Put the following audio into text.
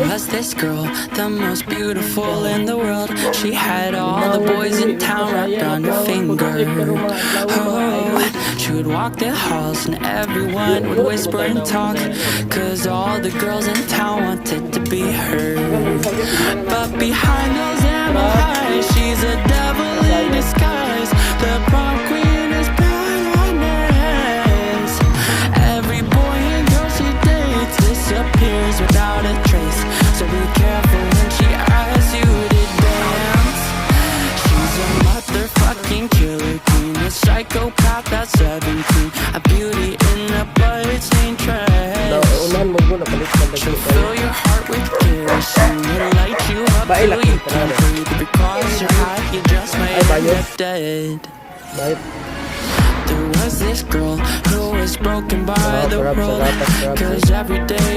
was this girl, the most beautiful in the world. She had all the boys in town wrapped on her finger. Oh, she would walk the halls and everyone would whisper and talk, 'cause all the girls in town wanted to be her. But behind those emerald eyes, she's a devil in disguise. The prom queen is paradise. Every boy and girl she dates disappears without a trace. So be careful when she asks you to dance. She's a motherfucking killer queen, a psychopath that's 17, a beauty in a bloodstained dress. She'll fill your heart with kerosene, will light you up till you can't breathe. Because you're hot, you just might end up dead. There was this girl who was broken by the world, 'cause every day